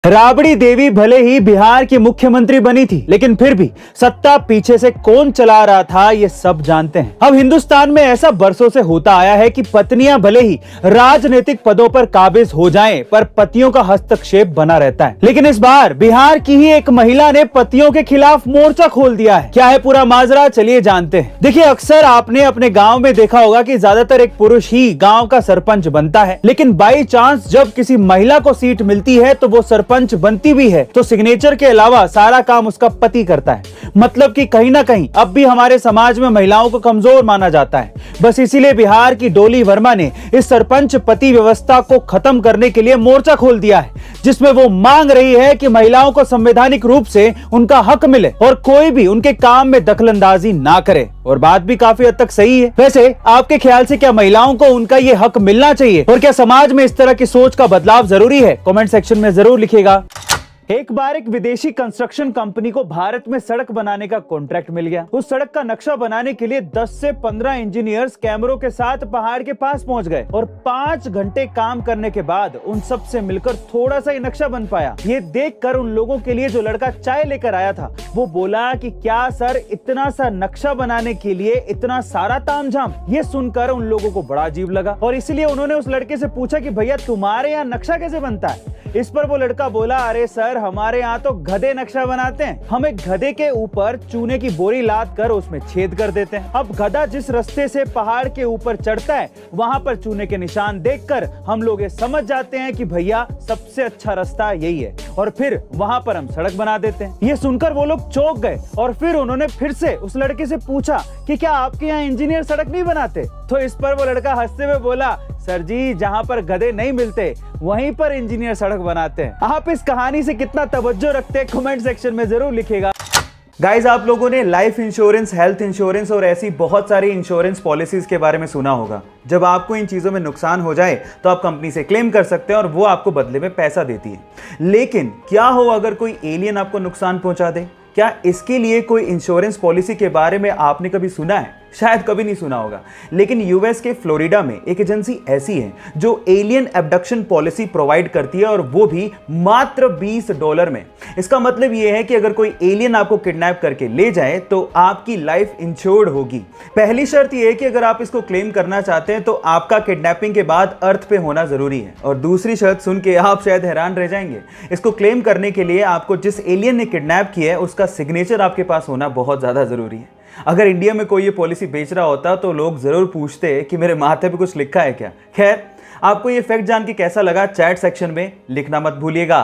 राबड़ी देवी भले ही बिहार की मुख्यमंत्री बनी थी, लेकिन फिर भी सत्ता पीछे से कौन चला रहा था ये सब जानते हैं। अब हिंदुस्तान में ऐसा बरसों से होता आया है कि पत्नियां भले ही राजनीतिक पदों पर काबिज हो जाएं, पर पतियों का हस्तक्षेप बना रहता है। लेकिन इस बार बिहार की ही एक महिला ने पतियों के खिलाफ मोर्चा खोल दिया है। क्या है पूरा माजरा, चलिए जानते हैं। देखिए, अक्सर आपने अपने गाँव में देखा होगा कि ज्यादातर एक पुरुष ही गाँव का सरपंच बनता है, लेकिन बाई चांस जब किसी महिला को सीट मिलती है तो वो सरपंच बनती भी है तो सिग्नेचर के अलावा सारा काम उसका पति करता है। मतलब कि कहीं ना कहीं अब भी हमारे समाज में महिलाओं को कमजोर माना जाता है। बस इसीलिए बिहार की डोली वर्मा ने इस सरपंच पति व्यवस्था को खत्म करने के लिए मोर्चा खोल दिया है, जिसमें वो मांग रही है कि महिलाओं को संवैधानिक रूप से उनका हक मिले और कोई भी उनके काम में दखलंदाजी ना करे। और बात भी काफी हद तक सही है। वैसे आपके ख्याल से क्या महिलाओं को उनका ये हक मिलना चाहिए और क्या समाज में इस तरह की सोच का बदलाव जरूरी है? कमेंट सेक्शन में जरूर लिखिएगा। एक बार एक विदेशी कंस्ट्रक्शन कंपनी को भारत में सड़क बनाने का कॉन्ट्रैक्ट मिल गया। उस सड़क का नक्शा बनाने के लिए 10 से 15 इंजीनियर्स कैमरों के साथ पहाड़ के पास पहुंच गए और 5 घंटे काम करने के बाद उन सब से मिलकर थोड़ा सा ही नक्शा बन पाया। ये देखकर उन लोगों के लिए जो लड़का चाय लेकर आया था वो बोला कि क्या सर, इतना सा नक्शा बनाने के लिए इतना सारा तामझाम? ये सुनकर उन लोगों को बड़ा अजीब लगा और इसलिए उन्होंने उस लड़के से पूछा कि भैया तुम्हारे यहाँ नक्शा कैसे बनता है? इस पर वो लड़का बोला, अरे सर, हमारे यहाँ तो गधे नक्शा बनाते हैं। हम एक गधे के ऊपर चूने की बोरी लाद कर उसमें छेद कर देते हैं। अब गधा जिस रास्ते से पहाड़ के ऊपर चढ़ता है वहां पर चूने के निशान देखकर हम लोग ये समझ जाते हैं कि भैया सबसे अच्छा रास्ता यही है और फिर वहां पर हम सड़क बना देते हैं। ये सुनकर वो लोग चौंक गए और फिर उन्होंने फिर से उस लड़के से पूछा कि क्या आपके यहाँ इंजीनियर सड़क नहीं बनाते? तो इस पर वो लड़का हंसते हुए बोला, सर जी, जहाँ पर गधे नहीं मिलते वहीं पर इंजीनियर सड़क बनाते हैं। आप इस कहानी से कितना तवज्जो रखते हैं कमेंट सेक्शन में जरूर लिखिएगा। गाइज, आप लोगों ने लाइफ इंश्योरेंस, हेल्थ इंश्योरेंस और ऐसी बहुत सारी इंश्योरेंस पॉलिसीज के बारे में सुना होगा। जब आपको इन चीज़ों में नुकसान हो जाए तो आप कंपनी से क्लेम कर सकते हैं और वो आपको बदले में पैसा देती है। लेकिन क्या हो अगर कोई एलियन आपको नुकसान पहुंचा दे? क्या इसके लिए कोई इंश्योरेंस पॉलिसी के बारे में आपने कभी सुना है? शायद कभी नहीं सुना होगा। लेकिन यूएस के फ्लोरिडा में एक एजेंसी ऐसी है जो एलियन एब्डक्शन पॉलिसी प्रोवाइड करती है और वो भी मात्र $20 में। इसका मतलब ये है कि अगर कोई एलियन आपको किडनैप करके ले जाए तो आपकी लाइफ इंश्योर्ड होगी। पहली शर्त ये है कि अगर आप इसको क्लेम करना चाहते हैं तो आपका किडनैपिंग के बाद अर्थ पे होना जरूरी है। और दूसरी शर्त सुन के आप शायद हैरान रह जाएंगे। इसको क्लेम करने के लिए आपको जिस एलियन ने किडनैप किया है उसका सिग्नेचर आपके पास होना बहुत ज्यादा जरूरी है। अगर इंडिया में कोई ये पॉलिसी बेच रहा होता तो लोग जरूर पूछते कि मेरे माथे पे कुछ लिखा है क्या। खैर, आपको ये फैक्ट जान के कैसा लगा चैट सेक्शन में लिखना मत भूलिएगा।